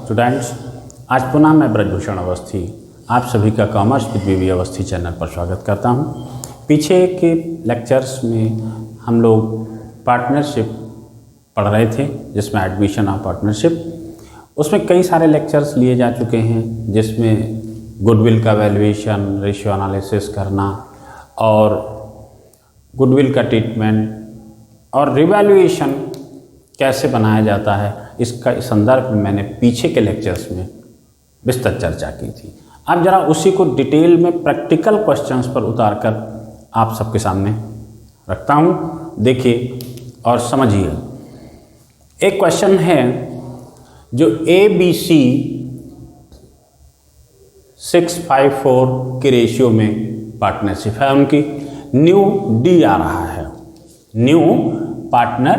Students, आज पुनः मैं ब्रजभूषण अवस्थी आप सभी का कॉमर्स विद बीवी अवस्थी चैनल पर स्वागत करता हूं। पीछे के लेक्चर्स में हम लोग पार्टनरशिप पढ़ रहे थे, जिसमें एडमिशन ऑफ पार्टनरशिप, उसमें कई सारे लेक्चर्स लिए जा चुके हैं, जिसमें गुडविल का वैल्यूएशन, रेशियो एनालिसिस करना और गुडविल का ट्रीटमेंट और रिवैल्यूएशन कैसे बनाया जाता है, इसका संदर्भ में मैंने पीछे के लेक्चर्स में विस्तृत चर्चा की थी। अब जरा उसी को डिटेल में प्रैक्टिकल क्वेश्चंस पर उतारकर आप सबके सामने रखता हूँ। देखिए और समझिए। एक क्वेश्चन है जो ABC 654 के रेशियो में पार्टनरशिप है, उनकी न्यू डी आ रहा है, न्यू पार्टनर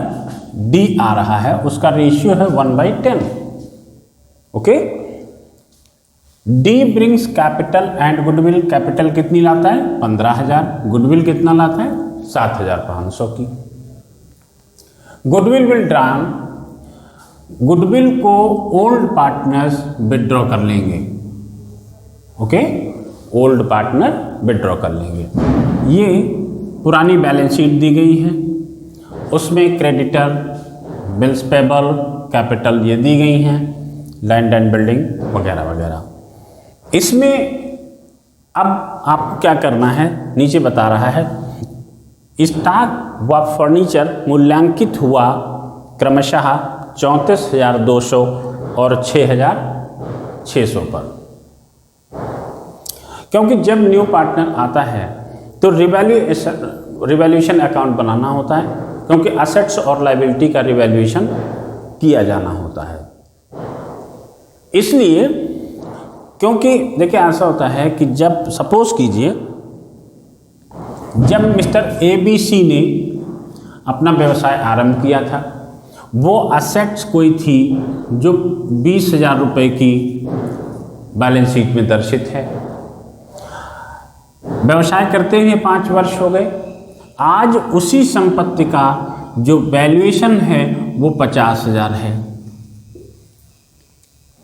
डी आ रहा है, उसका रेशियो है 1/10। Okay, D brings capital and goodwill. Capital कितनी लाता है? 15,000। गुडविल कितना लाता है? 7,500 की। गुडविल विल ड्रॉन, गुडविल को ओल्ड पार्टनर्स विड्रॉ कर लेंगे। ओके, ओल्ड पार्टनर विड्रॉ कर लेंगे। ये पुरानी बैलेंस शीट दी गई है, उसमें क्रेडिटर, बिल्स पेबल, कैपिटल ये दी गई हैं, लैंड एंड बिल्डिंग वगैरह वगैरह। इसमें अब आपको क्या करना है, नीचे बता रहा है स्टॉक व फर्नीचर मूल्यांकित हुआ क्रमशः 34,200 और 6,600 पर। क्योंकि जब न्यू पार्टनर आता है तो रिवैल्यूएशन अकाउंट बनाना होता है, क्योंकि असेट्स और लायबिलिटी का रिवैल्यूएशन किया जाना होता है। इसलिए क्योंकि देखिए ऐसा होता है कि जब सपोज कीजिए जब मिस्टर ABC ने अपना व्यवसाय आरंभ किया था, वो असेट्स कोई थी जो 20,000 रुपये की बैलेंस शीट में दर्शित है। व्यवसाय करते हुए 5 वर्ष हो गए। आज उसी संपत्ति का जो वैल्यूएशन है वो 50,000 है।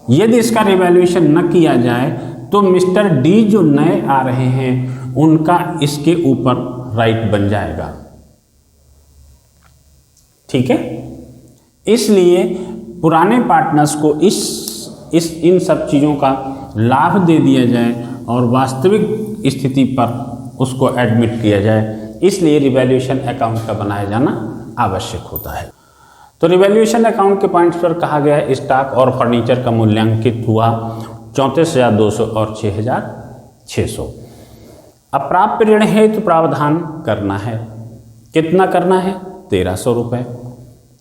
यदि इसका रिवैल्यूएशन न किया जाए तो मिस्टर डी जो नए आ रहे हैं उनका इसके ऊपर राइट बन जाएगा। ठीक है, इसलिए पुराने पार्टनर्स को इन सब चीज़ों का लाभ दे दिया जाए और वास्तविक स्थिति पर उसको एडमिट किया जाए, इसलिए रिवैल्यूएशन अकाउंट का बनाया जाना आवश्यक होता है। तो रिवैल्यूएशन अकाउंट के पॉइंट्स पर कहा गया है स्टॉक और फर्नीचर का मूल्यांकित हुआ 34,200 और 6,600। अप्राप्य ऋण है तो प्रावधान करना है। कितना करना है? 1,300 रुपये।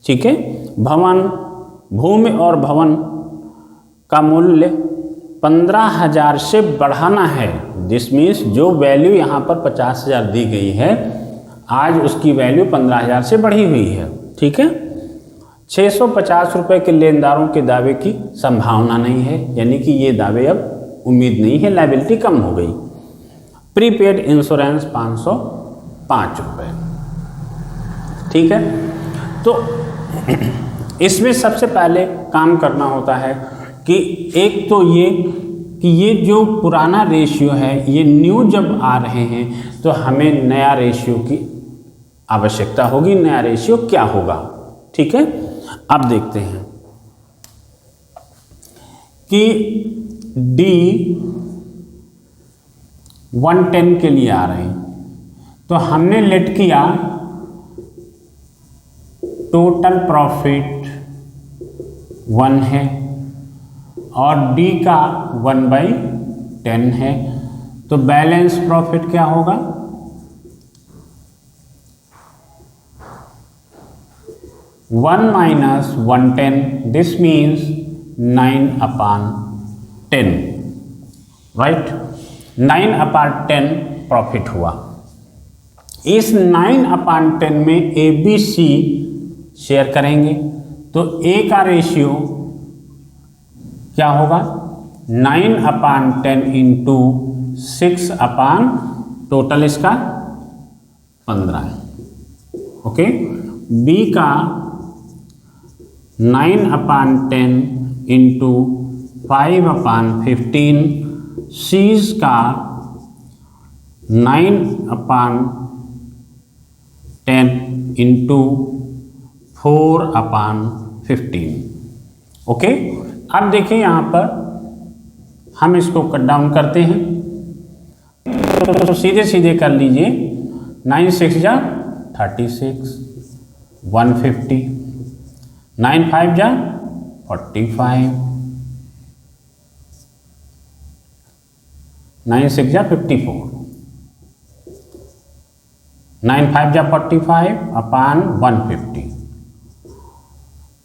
ठीक है। भवन, भूमि और भवन का मूल्य 15,000 से बढ़ाना है। दिस मीन्स जो वैल्यू यहाँ पर 50,000 दी गई है, आज उसकी वैल्यू 15,000 से बढ़ी हुई है। ठीक है। 650 रुपये के लेनदारों के दावे की संभावना नहीं है, यानी कि ये दावे अब उम्मीद नहीं है, लायबिलिटी कम हो गई। प्रीपेड इंश्योरेंस 505 रुपये। ठीक है। तो इसमें सबसे पहले काम करना होता है कि एक तो ये कि ये जो पुराना रेशियो है, ये न्यू जब आ रहे हैं तो हमें नया रेशियो की आवश्यकता होगी। नया रेशियो क्या होगा? ठीक है। अब देखते हैं कि D 110 के लिए आ रहे हैं, तो हमने लेट किया टोटल प्रॉफिट 1 है और D का 1/10 है, तो बैलेंस प्रॉफिट क्या होगा? 1 minus 110, this means 9/10, right. 9/10 profit हुआ। इस 9/10 में ABC शेयर करेंगे, तो A का रेशियो क्या होगा? 9/10 इंटू 6 टोटल इसका 15 है। ओके। B का 9/10 इंटू 5/15, C's का 9/10 इंटू 4/15। ओके, अब देखिए यहाँ पर हम इसको कट डाउन करते हैं तो सीधे सीधे कर लीजिए। 9 6 जा 36, 150, 9 5 जा 45, 9 6 जा 54, 9 5 जा 45/150,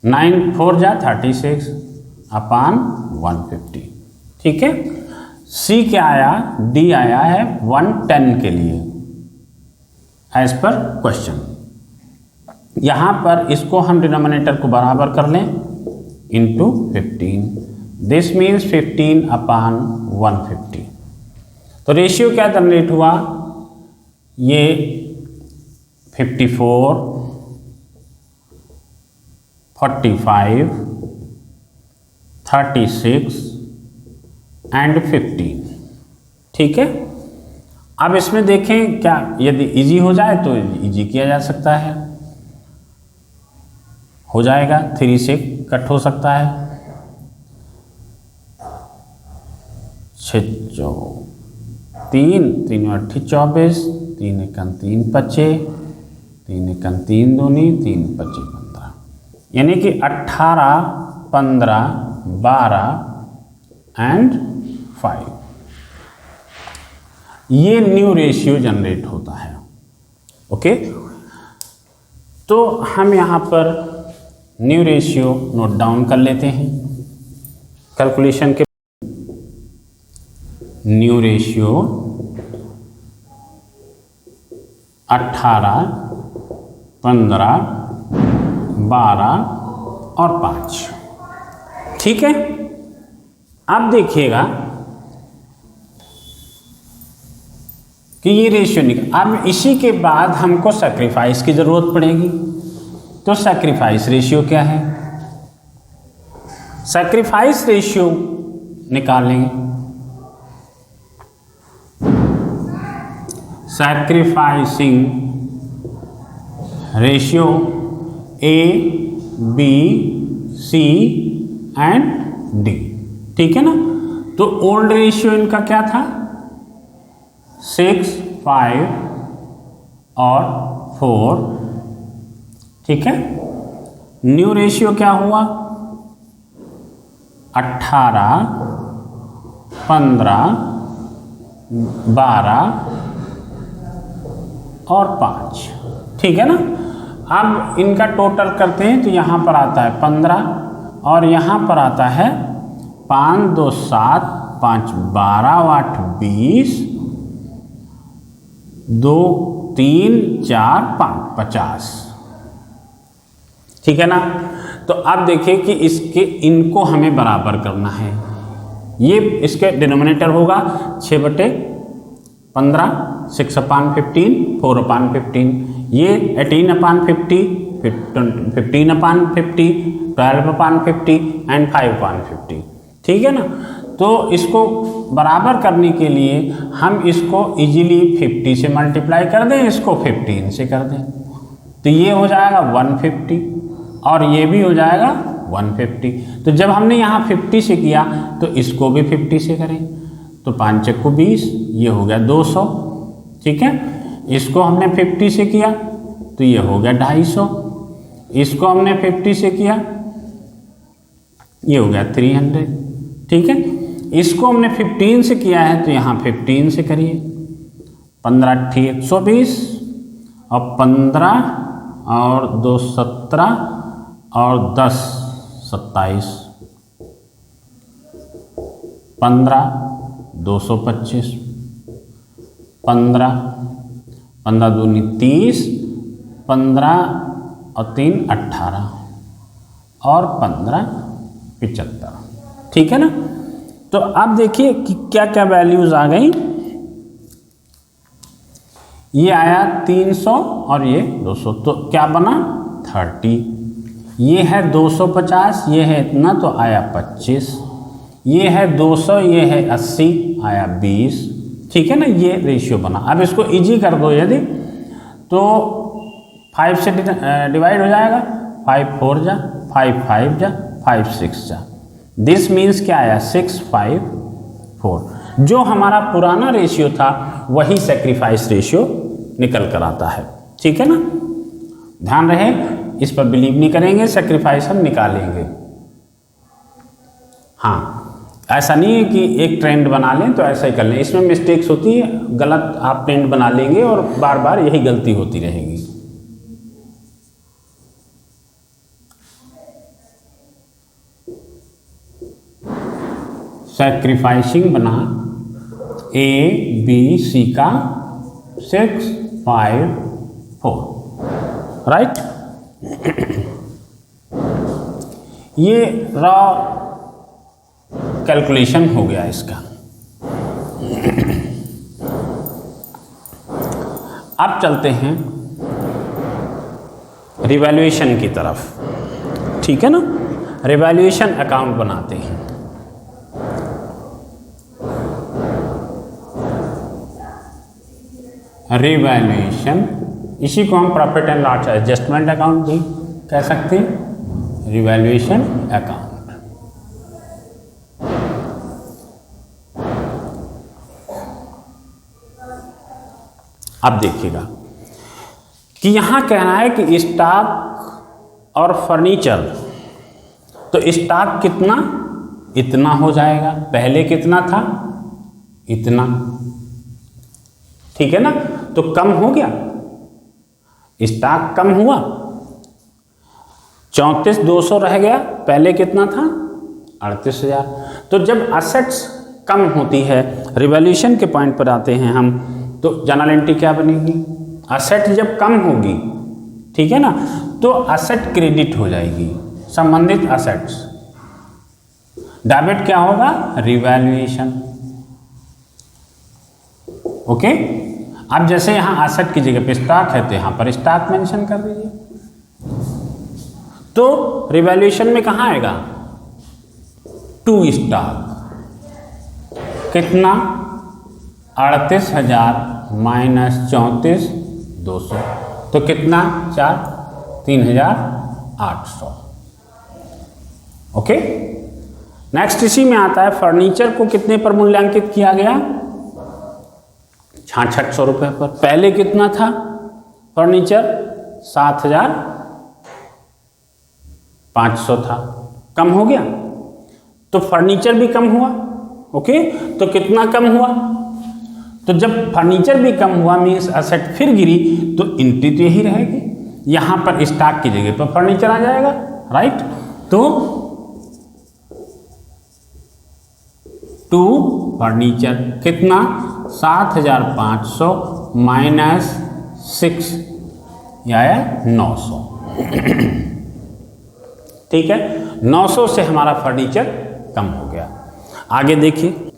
9 4 जा 36/150। ठीक है, सी क्या आया, डी आया है 110 के लिए एज पर क्वेश्चन। यहां पर इसको हम डिनोमिनेटर को बराबर कर लें इंटू 15, दिस मीन्स 15/150। तो रेशियो क्या जनरेट हुआ, ये 54, 45, 36 एंड 15। ठीक है, अब इसमें देखें क्या यदि इजी हो जाए तो इजी किया जा सकता है, हो जाएगा, 3 से कट हो सकता है, 6 3 3 8 24, 3 1 3 25, 3 1 3 दूनी 3 25 15, यानी कि 18 15 12 एंड 5। ये न्यू रेशियो जनरेट होता है। ओके, तो हम यहाँ पर न्यू रेशियो नोट डाउन कर लेते हैं कैलकुलेशन के। न्यू रेशियो 18 15 12 और 5। ठीक है, अब देखिएगा कि ये रेशियो निकल। अब इसी के बाद हमको सैक्रिफाइस की जरूरत पड़ेगी। तो सैक्रिफाइस रेशियो क्या है, सैक्रिफाइस रेशियो निकालेंगे। Sacrificing ratio A B C and D। ठीक है ना, तो ओल्ड रेशियो इनका क्या था, 6 5 और 4। ठीक है, न्यू रेशियो क्या हुआ, 18 15 12 और 5। ठीक है ना, अब इनका टोटल करते हैं तो यहाँ पर आता है 15 और यहाँ पर आता है 5 2 7 5 12 8 20 2 3 4 5 50। ठीक है ना, तो अब देखिए कि इसके इनको हमें बराबर करना है। ये इसके डिनोमिनेटर होगा 6/15, 6/15, 4/15, ये 18/50, 15/50, 12/50 एंड 5/50। ठीक है ना, तो इसको बराबर करने के लिए हम इसको इजीली 50 से मल्टीप्लाई कर दें, इसको 15 से कर दें, तो ये हो जाएगा 150 और ये भी हो जाएगा 150। तो जब हमने यहाँ 50 से किया तो इसको भी 50 से करें, तो 5 चक्कू 20, ये हो गया 200। ठीक है, इसको हमने 50 से किया तो ये हो गया 250, इसको हमने 50 से किया ये हो गया 300। ठीक है, इसको हमने 15 से किया है तो यहाँ 15 से करिए, 15 × 120 और 15 और 2 17 और 10 27, 15 225, 15 15 दूनी 30, 15 और 3 18 और 15 75। ठीक है ना, तो अब देखिए कि क्या क्या वैल्यूज आ गई। ये आया 300 और ये 200, तो क्या बना 30। ये है 250, ये है इतना, तो आया 25। ये है 200, ये है 80, आया 20, ठीक है ना, ये रेशियो बना। अब इसको इजी कर दो यदि, तो 5 से डिवाइड हो जाएगा, 5 4 जा, 5 5 जा, 5 6 जा, दिस मीन्स क्या आया 6 5 4। जो हमारा पुराना रेशियो था वही सेक्रीफाइस रेशियो निकल कर आता है, ठीक है ना। ध्यान रहे, इस पर बिलीव नहीं करेंगे, सेक्रीफाइस हम निकालेंगे। हाँ, ऐसा नहीं है कि एक ट्रेंड बना लें तो ऐसा ही कर लें, इसमें मिस्टेक्स होती है, गलत आप ट्रेंड बना लेंगे और बार बार यही गलती होती रहेगी। सैक्रिफाइसिंग बना ABC का 6 5 4, राइट। ये रॉ कैलकुलेशन हो गया इसका। अब चलते हैं रिवैल्यूएशन की तरफ, ठीक है ना। रिवैल्यूएशन अकाउंट बनाते हैं। रिवैल्यूएशन, इसी को हम profit and loss adjustment account भी कह सकते हैं, रिवैल्यूएशन अकाउंट। अब देखिएगा कि यहां कहना है कि स्टॉक और फर्नीचर, तो स्टॉक कितना, इतना हो जाएगा, पहले कितना था, इतना, ठीक है ना। तो कम हो गया, स्टॉक कम हुआ, 34,200 रह गया, पहले कितना था 38,000। तो जब असेट्स कम होती है, रिवैल्यूएशन के पॉइंट पर आते हैं हम, तो जनरल एंट्री क्या बनेगी, असेट जब कम होगी, ठीक है ना, तो असेट क्रेडिट हो जाएगी, संबंधित असेट्स। डेबिट क्या होगा, रिवैल्यूएशन। ओके। अब जैसे यहां असेट की जगह पे स्टॉक है तो यहां पर स्टॉक मेंशन कर दीजिए। तो रिवैल्यूएशन में कहां आएगा, टू स्टॉक, कितना 38,000 माइनस 34,200, तो कितना 3,800। ओके। नेक्स्ट इसी में आता है फर्नीचर को कितने पर मूल्यांकित किया गया, 6600 रुपये पर। पहले कितना था फर्नीचर, 7,500 था, कम हो गया, तो फर्नीचर भी कम हुआ। ओके। तो कितना कम हुआ, तो जब फर्नीचर भी कम हुआ मीन्स असेट फिर गिरी, तो एंट्री तो यही रहेगी, यहां पर स्टॉक की जगह पर फर्नीचर आ जाएगा, राइट। तो टू फर्नीचर कितना 7,500 माइनस 6, यह आया 900। ठीक है, 900 से हमारा फर्नीचर कम हो गया। आगे देखिए,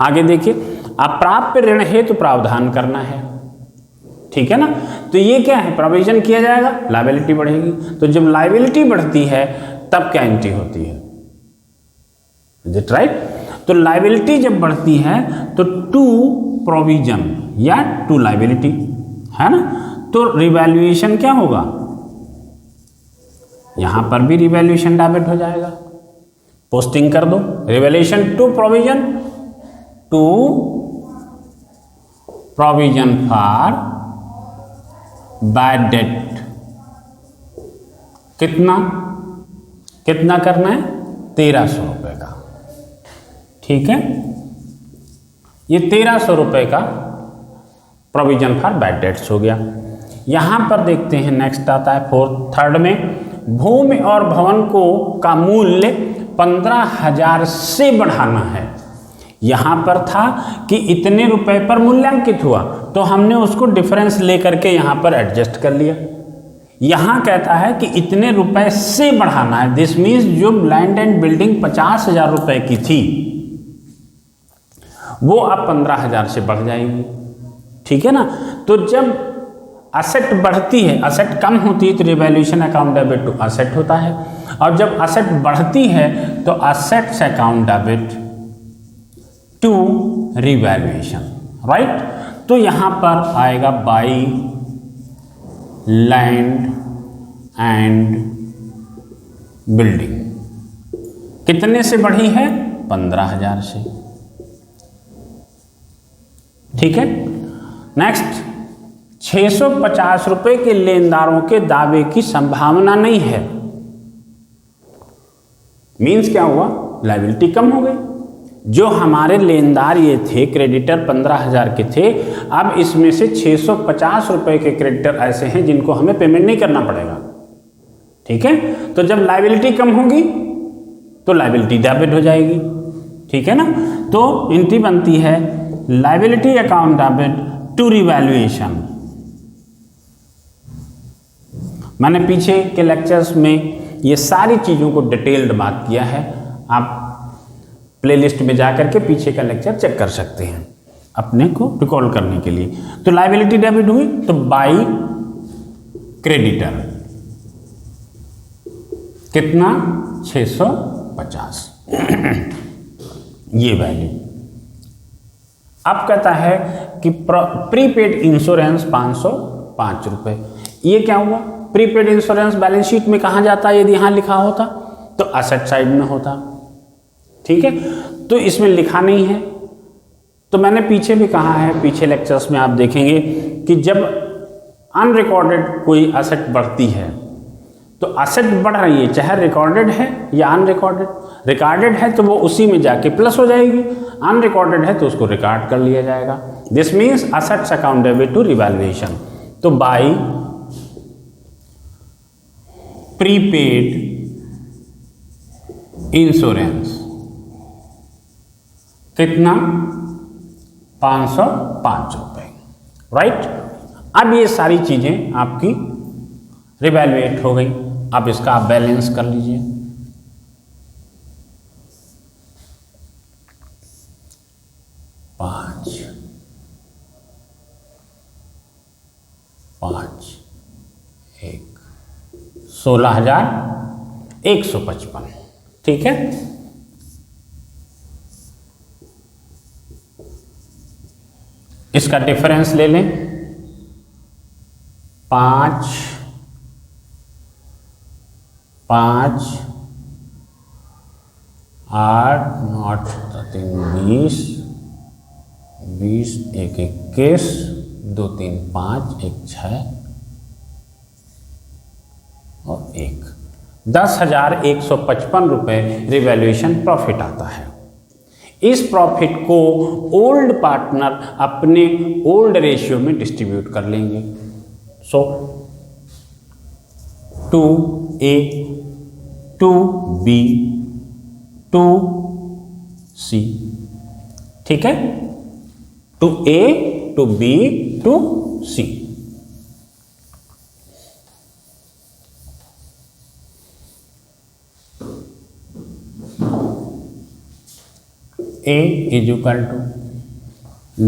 आगे देखिए, अप्राप्य ऋण हेतु प्रावधान करना है, ठीक है ना। तो ये क्या है, प्रोविजन किया जाएगा, लायबिलिटी बढ़ेगी। तो जब लायबिलिटी बढ़ती है तब क्या एंट्री होती है, इज इट राइट। तो लायबिलिटी जब बढ़ती है तो टू प्रोविजन या टू लायबिलिटी, है ना। तो रिवैल्यूएशन क्या होगा, यहां पर भी रिवैल्यूएशन डेबिट हो जाएगा, पोस्टिंग कर दो, revaluation to provision, to provision for bad debt. कितना कितना करना है, 1300 रुपये का, ठीक है। ये 1300 रुपये का प्रोविजन फॉर बैड डेट्स हो गया। यहां पर देखते हैं, नेक्स्ट आता है थर्ड में, भूमि और भवन को का मूल्य 15,000 से बढ़ाना है। यहां पर था कि इतने रुपए पर मूल्यांकित हुआ, तो हमने उसको डिफरेंस लेकर के यहां पर एडजस्ट कर लिया। यहां कहता है कि इतने रुपए से बढ़ाना है, दिस मीन्स जो लैंड एंड बिल्डिंग 50,000 रुपए की थी वो अब 15,000 से बढ़ जाएगी, ठीक है ना। तो जब असेट बढ़ती है, असेट कम होती है तो revaluation account debit to asset होता है, और जब असेट बढ़ती है तो assets account debit to revaluation, right. तो यहां पर आएगा बाई लैंड एंड बिल्डिंग, कितने से बढ़ी है? 15,000 से, ठीक है। नेक्स्ट, 650 रुपए के लेनदारों के दावे की संभावना नहीं है। मीन्स क्या हुआ? लायबिलिटी कम हो गई। जो हमारे लेनदार ये थे, क्रेडिटर 15,000 के थे, अब इसमें से 650 रुपए के क्रेडिटर ऐसे हैं जिनको हमें पेमेंट नहीं करना पड़ेगा, ठीक है। तो जब लायबिलिटी कम होगी तो लायबिलिटी डेबिट हो जाएगी, ठीक है ना। तो एंट्री बनती है liability account debit to revaluation. मैंने पीछे के लेक्चर्स में ये सारी चीज़ों को डिटेल्ड बात किया है, आप प्लेलिस्ट में जाकर के पीछे का लेक्चर चेक कर सकते हैं अपने को रिकॉल करने के लिए। तो लायबिलिटी डेबिट हुई तो बाई क्रेडिटर कितना? 650 ये वैल्यू। अब कहता है कि प्रीपेड इंश्योरेंस 505 रुपये। ये क्या हुआ? प्रीपेड इंश्योरेंस बैलेंस शीट में कहाँ जाता? यदि यहाँ लिखा होता तो असेट साइड में होता, ठीक है। तो इसमें लिखा नहीं है, तो मैंने पीछे भी कहा है, पीछे लेक्चर्स में आप देखेंगे कि जब अनरिकॉर्डेड कोई असेट बढ़ती है तो असेट बढ़ रही है, चाहे रिकॉर्डेड है या अनरिकॉर्डेड। रिकॉर्डेड है तो वो उसी में जाके प्लस हो जाएगी, अनरिकॉर्डेड है तो उसको रिकॉर्ड कर लिया जाएगा। This means assets account debit to revaluation. तो बाई प्रीपेड इंश्योरेंस कितना? 505 रुपये, राइट। अब ये सारी चीजें आपकी रिवैल्यूएट हो गई। अब इसका आप बैलेंस कर लीजिए। पाँच 16,155, ठीक है। इसका डिफरेंस ले लें, 5 8 9 3 20 20 1 21 2 3 5 1 6 और 1 10,155 रुपये रिवैल्यूएशन प्रॉफिट आता है। इस प्रॉफिट को ओल्ड पार्टनर अपने ओल्ड रेशियो में डिस्ट्रीब्यूट कर लेंगे। सो 2A 2B 2C, ठीक है। 2A 2B 2C। A is equal to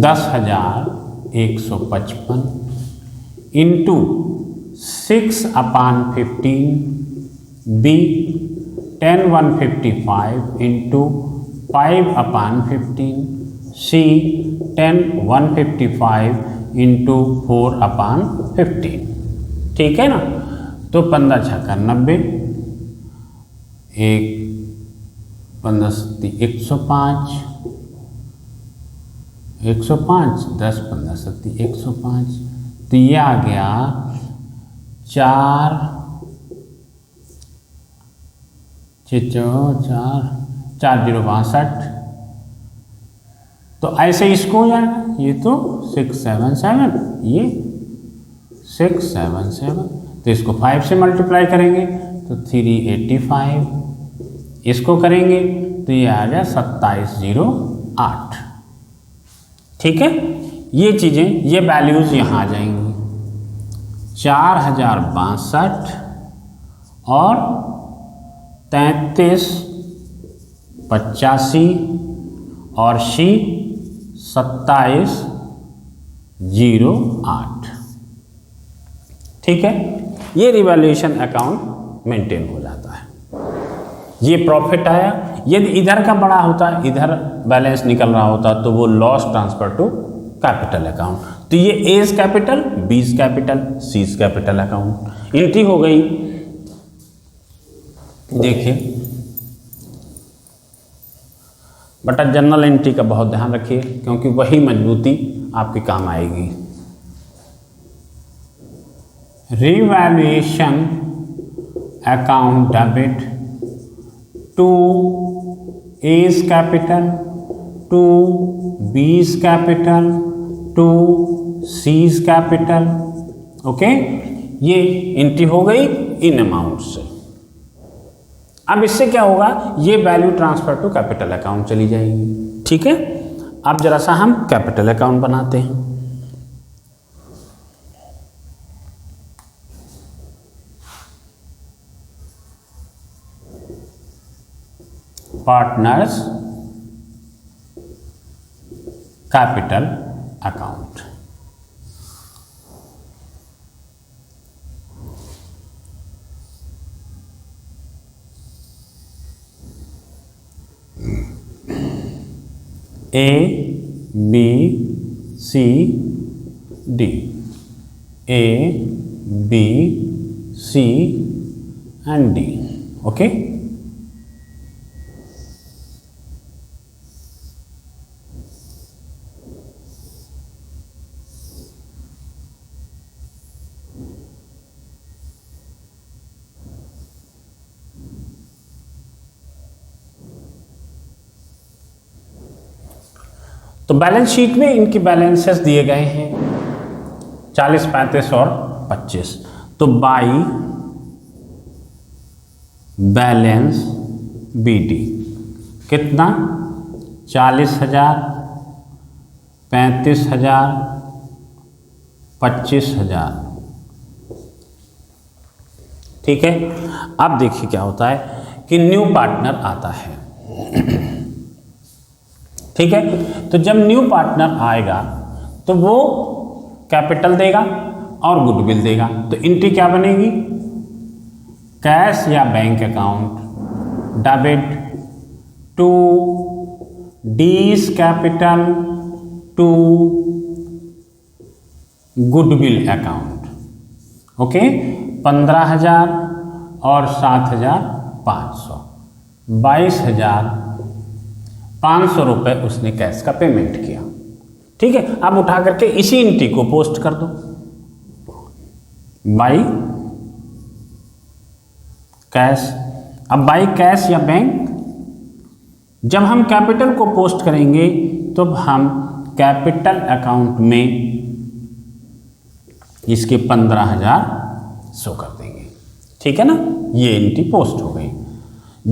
10,155 into 6/15, B 10,155 into 5/15, C 10,155 into 4/15, ठीक है ना। तो 15 छक्का 90, 1 15 105, 105 10 15 105। तो ये आ गया 4 4062। तो ऐसे इसको हो जाएगा, ये तो 677, ये 677। तो इसको 5 से मल्टीप्लाई करेंगे तो 385, इसको करेंगे तो ये आ गया 2708, ठीक है। ये चीज़ें, ये वैल्यूज़ यहाँ आ जाएंगी 4062 और 3385 और C 2708, ठीक है। ये रिवैल्यूएशन अकाउंट मेंटेन हो जाता है। ये प्रॉफिट आया, यदि इधर का बड़ा होता, इधर बैलेंस निकल रहा होता, तो वो loss transfer to capital account. तो ये A is capital, B is capital, C is capital account. Entry हो गई। देखिए बटा जनरल एंट्री का बहुत ध्यान रखिए, क्योंकि वही मजबूती आपके काम आएगी। Revaluation account debit to A is capital, to B is capital, to C is capital. Okay, ये एंट्री हो गई इन अमाउंट से। अब इससे क्या होगा, ये value transfer to capital account चली जाएगी। ठीक है, अब जरा सा हम कैपिटल अकाउंट बनाते हैं। Partners capital account. A B C D, A B C and D. Okay, तो बैलेंस शीट में इनकी बैलेंसेस दिए गए हैं 40, 35 और 25। तो बाई बैलेंस बीडी कितना, 40,000, 35,000, 25,000। ठीक है, अब देखिए क्या होता है कि न्यू पार्टनर आता है। ठीक है, तो जब न्यू पार्टनर आएगा तो वो कैपिटल देगा और गुडविल देगा। तो एंट्री क्या बनेगी, कैश या bank account debit to D's capital to goodwill account. Okay, 15,000 और 7,500, 22,500 रुपये उसने कैश का पेमेंट किया। ठीक है, अब उठा करके इसी एंट्री को पोस्ट कर दो, बाई कैश। अब बाई कैश या बैंक, जब हम कैपिटल को पोस्ट करेंगे तो हम कैपिटल अकाउंट में इसके 15,000 शो कर देंगे। ठीक है ना, ये एंट्री पोस्ट हो गई।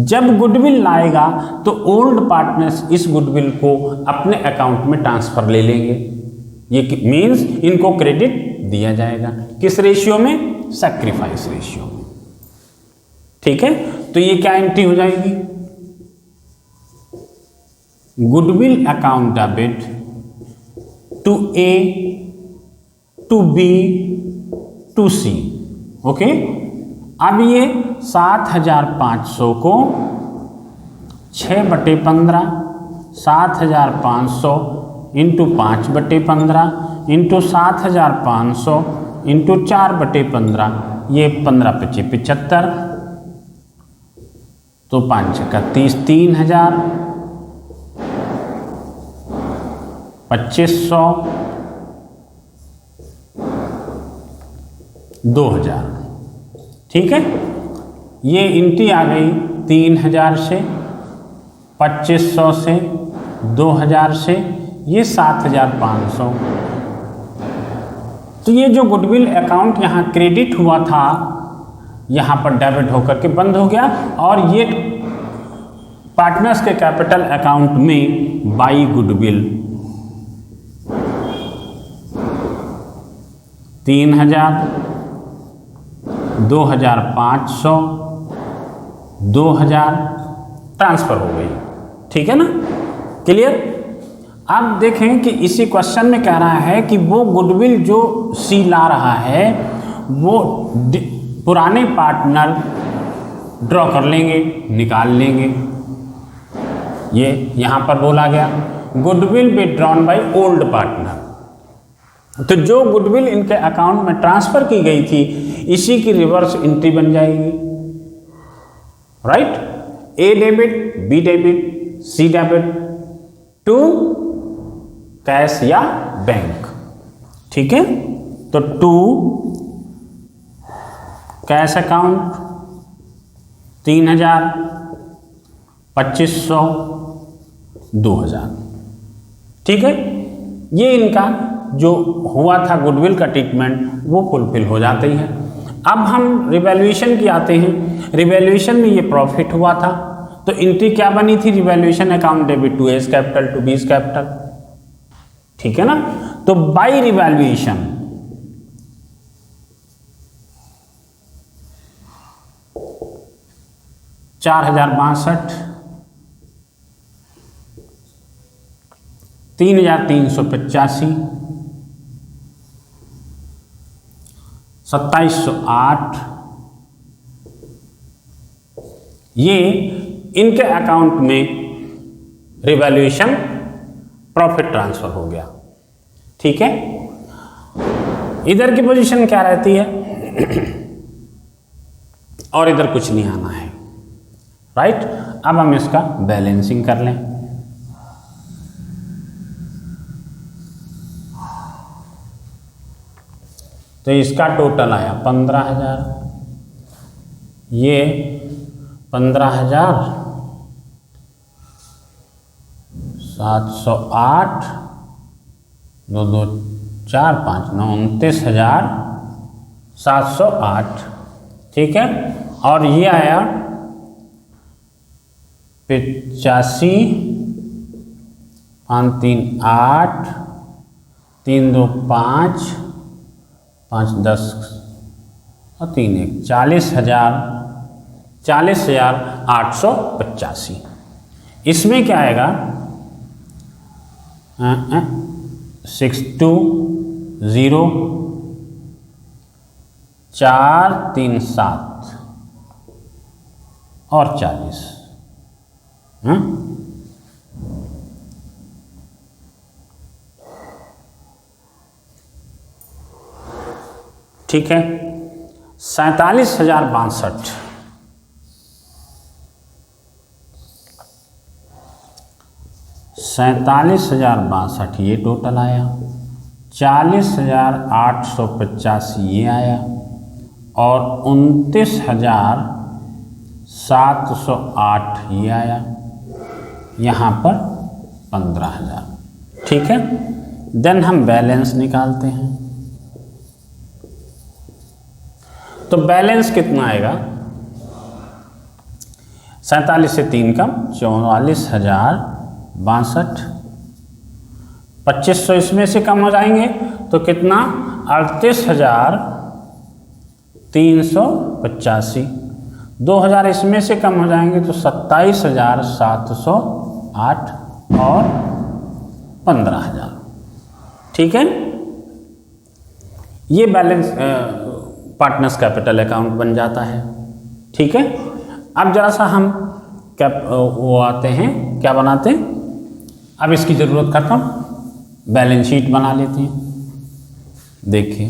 जब गुडविल लाएगा तो ओल्ड पार्टनर्स इस गुडविल को अपने अकाउंट में ट्रांसफर ले लेंगे। ये मींस इनको क्रेडिट दिया जाएगा, किस रेशियो में, सैक्रिफाइस रेशियो में। ठीक है, तो ये क्या एंट्री हो जाएगी, goodwill account debit to A to B to C. Okay, अब ये 7,500 को 6/15, 7,500 इंटू 5/15 इंटू 7,500 इंटू 4/15, ये 15×5 = 75, तो 5 का 30, 3,000, 2,500, 2,000। ठीक है, ये एंट्री आ गई 3,000 से, 2,500 से, 2,000 से, ये 7,500। तो ये जो गुडविल अकाउंट यहाँ क्रेडिट हुआ था, यहाँ पर डेबिट होकर के बंद हो गया, और ये पार्टनर्स के कैपिटल अकाउंट में बाई गुडविल 3,000, 2,500, 2,000 ट्रांसफर हो गई। ठीक है ना, क्लियर। अब देखें कि इसी क्वेश्चन में कह रहा है कि वो गुडविल जो सी ला रहा है वो पुराने पार्टनर ड्रॉ कर लेंगे, निकाल लेंगे। ये यहाँ पर बोला गया goodwill withdrawn by old partner. तो जो गुडविल इनके अकाउंट में ट्रांसफर की गई थी इसी की रिवर्स एंट्री बन जाएगी, right. A debit, B debit, C debit to cash या बैंक, ठीक है। तो टू कैश अकाउंट 3000, 2500, 2000, ठीक है। ये इनका जो हुआ था गुडविल का ट्रीटमेंट वो फुलफिल हो जाती है। अब हम रिवैल्यूएशन की आते हैं। रिवैल्यूएशन में ये प्रॉफिट हुआ था तो एंट्री क्या बनी थी, revaluation account debit to A's capital to B's capital, ठीक है ना। तो बाय रिवैल्यूएशन 4062, 3385, 2708, ये इनके अकाउंट में रिवैल्यूएशन प्रॉफिट ट्रांसफर हो गया, ठीक है। इधर की पोजीशन क्या रहती है और इधर कुछ नहीं आना है, राइट। अब हम इसका बैलेंसिंग कर लें। तो इसका टोटल आया 15,000, ये 15,000, 708, 2 2 4 5 9, 29,708, ठीक है। और ये आया 85, 5 3 8, 3 2 5, 5 10 और 3 1, 40,885। इसमें क्या आएगा 620 437 और 40, ठीक है। 47,062, 47,062 ये टोटल आया, 40,885 ये आया और 29,708 ये आया, यहाँ पर 15,000, ठीक है। देन हम बैलेंस निकालते हैं। तो बैलेंस कितना आएगा, 47 से 3 कम 44,062, 2500 इसमें से कम हो जाएंगे तो कितना 38,385, 2000 इसमें से कम हो जाएंगे तो 27,708 और 15,000, ठीक है। ये बैलेंस पार्टनर्स कैपिटल अकाउंट बन जाता है, ठीक है। अब जरा सा हम वो आते हैं, क्या बनाते हैं, अब इसकी ज़रूरत खत्म, बैलेंस शीट बना लेते हैं। देखिए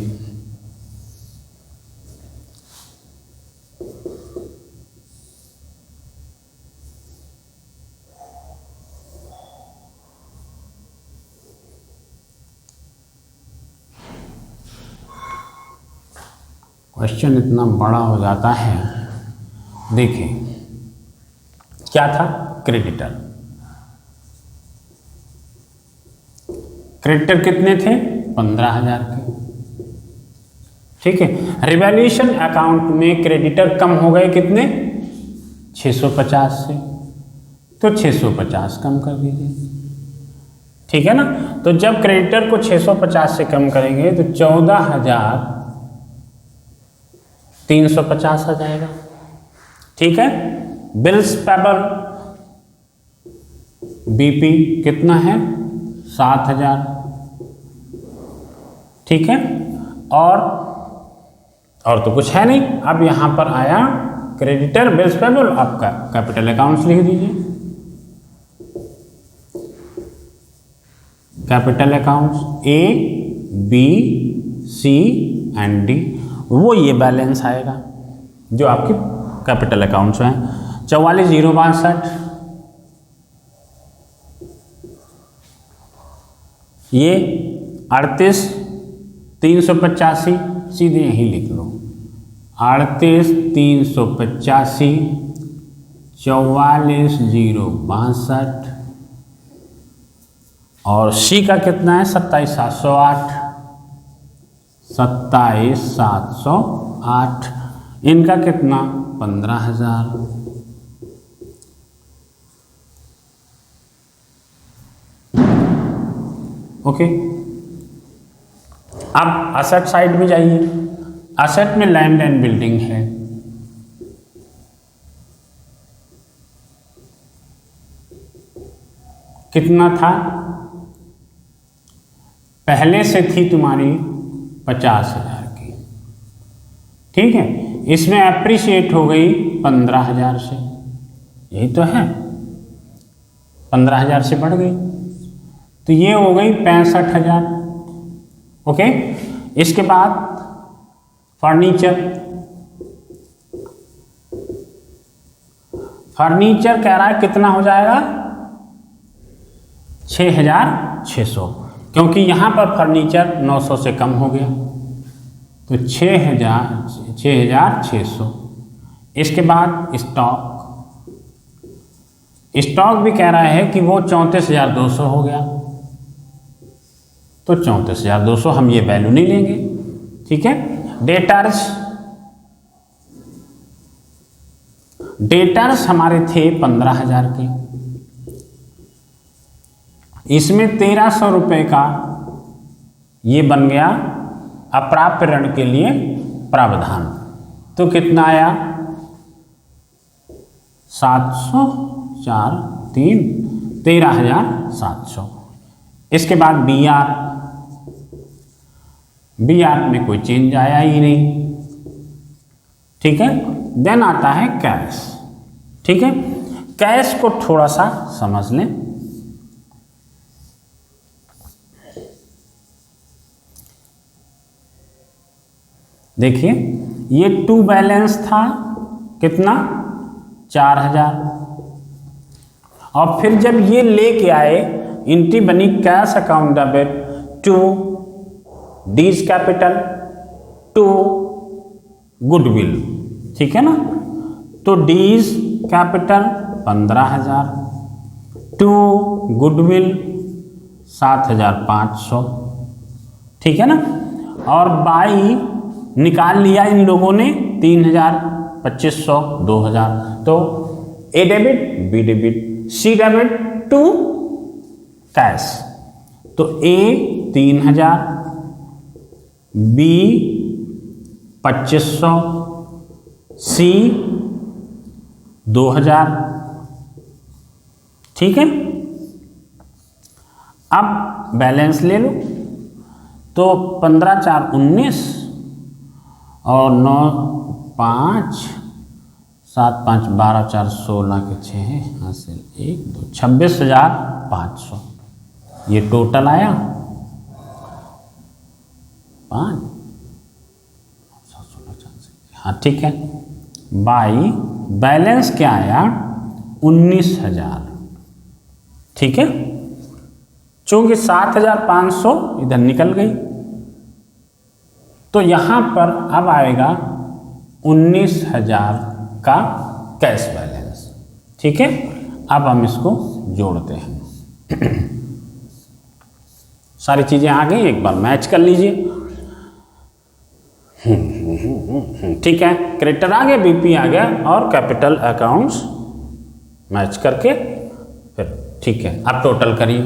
क्वेश्चन इतना बड़ा हो जाता है। देखिए क्या था, क्रेडिटर, क्रेडिटर कितने थे 15,000 के, ठीक है। रिवैल्यूएशन अकाउंट में क्रेडिटर कम हो गए कितने 650 से, तो 650 कम कर दीजिए, ठीक है ना। तो जब क्रेडिटर को 650 से कम करेंगे तो 14,350 आ जाएगा, ठीक है। बिल्स पेबल बीपी कितना है 7,000, ठीक है। और तो कुछ है नहीं। अब यहाँ पर आया क्रेडिटर बिल्स पेबल, आपका कैपिटल अकाउंट्स लिख दीजिए, capital accounts A B C and D, वो ये बैलेंस आएगा जो आपके कैपिटल अकाउंट्स हैं। 44,062 ये 38,385 सीधे यही लिख लो 38,385 44,062 और सी का कितना है 27,708 27,708 इनका कितना 15,000। ओके, अब असेट साइड में जाइए। असेट में लैंड एंड बिल्डिंग है, कितना था पहले से थी तुम्हारी 50,000 की, ठीक है। इसमें एप्रिशिएट हो गई 15,000 से, यही तो है 15,000 से बढ़ गई तो ये हो गई 65,000। ओके, इसके बाद फर्नीचर, फर्नीचर कह रहा है कितना हो जाएगा 6,600, क्योंकि यहाँ पर फर्नीचर 900 से कम हो गया तो 6,600। इसके बाद स्टॉक भी कह रहा है कि वो 34,200 हो गया तो 34,200 हम ये वैल्यू नहीं लेंगे, ठीक है। डेटर्स हमारे थे 15,000 के, इसमें 1,300 रुपये का ये बन गया अप्राप्य ऋण के लिए प्रावधान, तो कितना आया 700 4 3 13,700। इसके बाद बी आर में कोई चेंज आया ही नहीं, ठीक है। देन आता है कैश, ठीक है। कैश को थोड़ा सा समझ लें। देखिए ये टू बैलेंस था कितना 4,000 और फिर जब ये लेके आए एंट्री बनी cash account debit to D's capital to goodwill, ठीक है ना। तो डीज कैपिटल 15,000 टू गुडविल 7,500, ठीक है ना। और बाई निकाल लिया इन लोगों ने 3,000 2,500 2,000, तो A debit B debit C debit to cash, तो ए 3,000 बी 2,500 सी 2,000, ठीक है। अब बैलेंस ले लो तो 15 4 19 और 9 5 7 5 12 4 16 के 6 हासिल 1 2 26,500 ये टोटल आया 5 हाँ ठीक है। बाई बैलेंस क्या आया 19,000, ठीक है। चूंकि 7,500 इधर निकल गई तो यहां पर अब आएगा 19,000 का कैश बैलेंस, ठीक है। अब हम इसको जोड़ते हैं। सारी चीजें आ गई, एक बार मैच कर लीजिए। ठीक है, क्रेडिटर आ गया, बीपी आ गया और कैपिटल अकाउंट्स मैच करके फिर ठीक है। अब टोटल करिए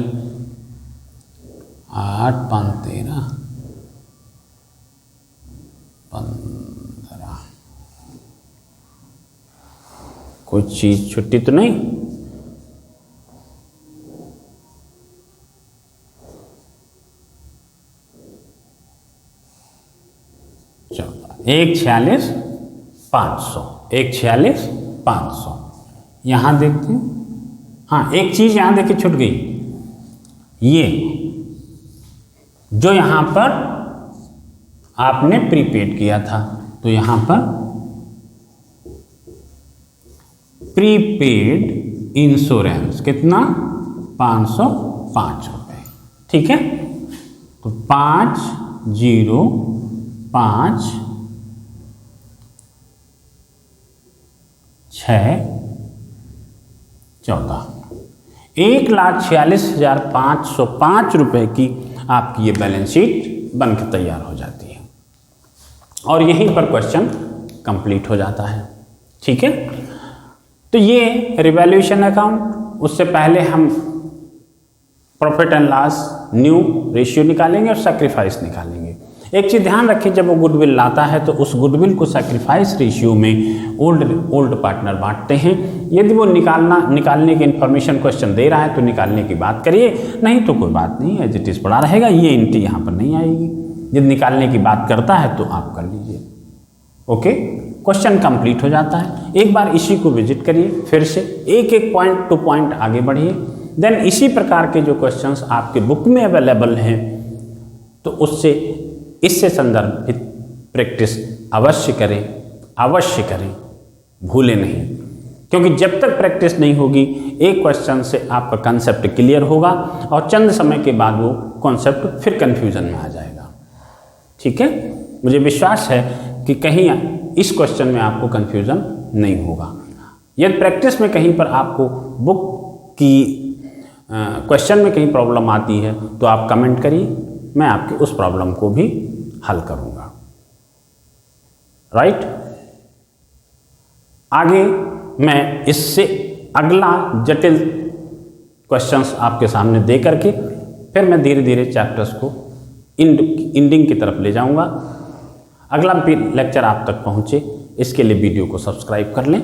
8 5 13 15, कोई चीज छुट्टी तो नहीं। चलो 1,46,500 1,46,500 यहां देखते हैं। हाँ एक चीज यहां देखिए छूट गई, ये जो यहाँ पर आपने प्रीपेड किया था, तो यहाँ पर प्रीपेड इंश्योरेंस कितना 505 रुपये, ठीक है। तो 505/6/14 1,46,505 रुपये की आपकी ये बैलेंस शीट बनकर तैयार हो जाती है और यहीं पर क्वेश्चन कंप्लीट हो जाता है, ठीक है। तो ये रिवैल्यूएशन अकाउंट, उससे पहले हम profit and loss new ratio निकालेंगे और सैक्रिफाइस निकालेंगे। एक चीज़ ध्यान रखें, जब वो गुडविल लाता है तो उस गुडविल को सैक्रिफाइस रेशियो में ओल्ड पार्टनर बांटते हैं। यदि वो निकालने की इन्फॉर्मेशन क्वेश्चन दे रहा है तो निकालने की बात करिए, नहीं तो कोई बात नहीं, एज इट इज़ पड़ा रहेगा, ये एंट्री यहाँ पर नहीं आएगी। यदि निकालने की बात करता है तो आप कर लीजिए, ओके। क्वेश्चन कंप्लीट हो जाता है। एक बार इसी को विजिट करिए, फिर से एक पॉइंट टू पॉइंट आगे बढ़िए। देन इसी प्रकार के जो क्वेश्चंस आपके बुक में अवेलेबल हैं तो इससे संदर्भित प्रैक्टिस अवश्य करें, भूलें नहीं, क्योंकि जब तक प्रैक्टिस नहीं होगी एक क्वेश्चन से आपका कंसेप्ट क्लियर होगा और चंद समय के बाद वो कॉन्सेप्ट फिर कंफ्यूजन में आ जाएगा, ठीक है। मुझे विश्वास है कि कहीं इस क्वेश्चन में आपको कंफ्यूजन नहीं होगा। यदि प्रैक्टिस में कहीं पर आपको बुक की क्वेश्चन में कहीं प्रॉब्लम आती है तो आप कमेंट करिए, मैं आपके उस प्रॉब्लम को भी हल करूँगा, राइट। आगे मैं इससे अगला जटिल क्वेश्चंस आपके सामने दे करके फिर मैं धीरे धीरे चैप्टर्स को एंडिंग की तरफ ले जाऊंगा। अगला लेक्चर आप तक पहुंचे इसके लिए वीडियो को सब्सक्राइब कर लें।